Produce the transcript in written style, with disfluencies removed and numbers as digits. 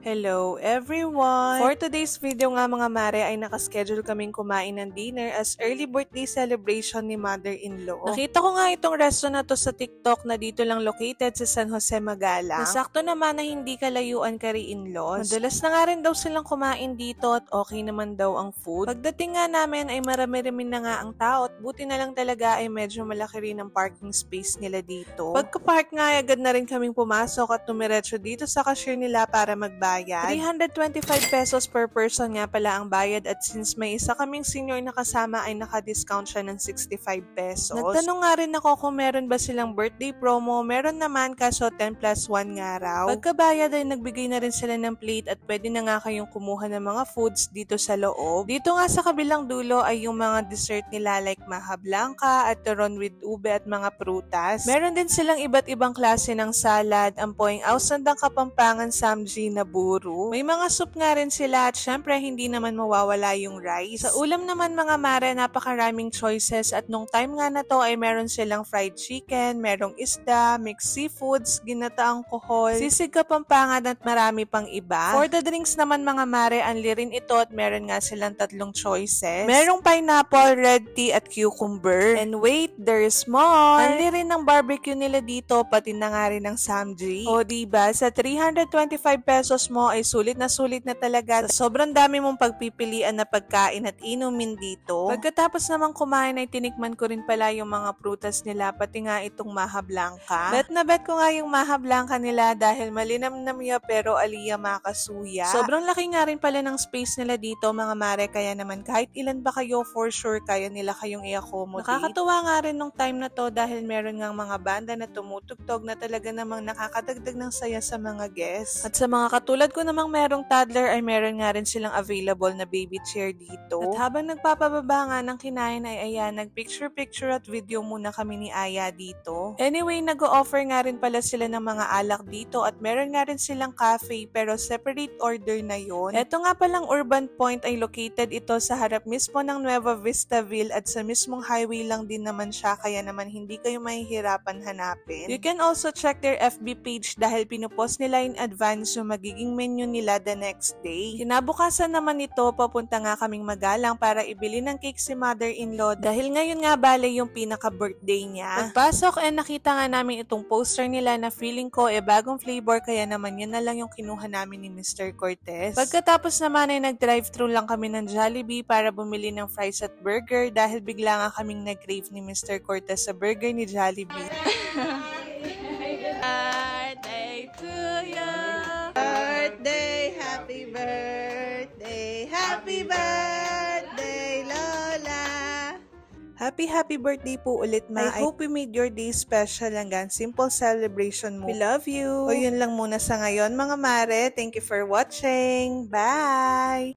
Hello everyone! For today's video nga mga mare ay nakaschedule kaming kumain ng dinner as early birthday celebration ni mother-in-law. Nakita ko nga itong resto na to sa TikTok na dito lang located sa San Jose, Magalang. Nasakto naman na hindi kalayuan kari in-laws. Madalas na nga rin daw silang kumain dito at okay naman daw ang food. Pagdating nga namin ay marami-rami na nga ang tao at buti na lang talaga ay medyo malaki rin ang parking space nila dito. Pagka-park nga agad na rin kaming pumasok at tumiretso dito sa cashier nila para magbayad. 325 pesos per person nga pala ang bayad at since may isa kaming senior na kasama ay naka-discount siya ng 65 pesos. Nagtanong nga rin ako kung meron ba silang birthday promo. Meron naman kaso 10 plus 1 nga raw. Pagkabayad ay nagbigay na rin sila ng plate at pwede na nga kayong kumuha ng mga foods dito sa loob. Dito nga sa kabilang dulo ay yung mga dessert nila like maha blanca at turon with ube at mga prutas. Meron din silang iba't ibang klase ng salad, ampoing ausandang Kapampangan samji na buro. May mga soup nga rin sila at syempre hindi naman mawawala yung rice. Sa ulam naman mga mare, napakaraming choices at nung time nga na to ay meron silang fried chicken, merong isda, mixed seafoods, ginataang kohol, sisig Kapampangan at marami pang iba. For the drinks naman mga mare, anli rin ito at meron nga silang tatlong choices. Merong pineapple, red tea at cucumber. And wait, there's more! Anli rin ng barbecue nila dito, pati na nga rin ng samji. O diba, sa 325 pesos mo ay sulit na talaga sa sobrang dami mong pagpipilian na pagkain at inumin dito. Pagkatapos naman kumain ay tinikman ko rin pala yung mga prutas nila, pati nga itong maha blanca. Bet na bet ko nga yung maha blanca nila dahil malinamnam ya pero aliya makasuya. Sobrang laki nga rin pala ng space nila dito mga mare, kaya naman kahit ilan ba kayo for sure kaya nila kayong i-accommodate. Nakakatuwa nga rin nung time na to dahil meron ngang mga banda na tumutugtog na talaga namang nakakadagdag ng saya sa mga guests. At sa mga katulad ko namang merong toddler ay meron nga rin silang available na baby chair dito. At habang nagpapababa nga ng kinain ay ayan, nagpicture-picture at video muna kami ni Aya dito. Anyway, nag-o-offer nga rin pala sila ng mga alak dito at meron nga rin silang cafe pero separate order na yon. Ito nga palang Urban Point ay located ito sa harap mismo ng Nueva Vista Ville at sa mismong highway lang din naman siya kaya naman hindi kayo mahihirapan hanapin. You can also check their FB page dahil pinupost nila in advance yung magiging menu nila the next day. Kinabukasan naman ito, papunta nga kaming Magalang para ibili ng cake si mother-in-law dahil ngayon nga bale yung pinaka-birthday niya. Pagpasok nakita nga namin itong poster nila na feeling ko bagong flavor kaya naman yan na lang yung kinuha namin ni Mr. Cortez. Pagkatapos naman ay nag-drive-thru lang kami ng Jollibee para bumili ng fries at burger dahil bigla nga kaming nag-crave ni Mr. Cortez sa burger ni Jollibee. Birthday to you. Birthday, happy birthday, Lola. Happy birthday po ulit ma. I hope we made your day special hanggang simple celebration mo. We love you. O yun lang muna sa ngayon mga mare. Thank you for watching. Bye!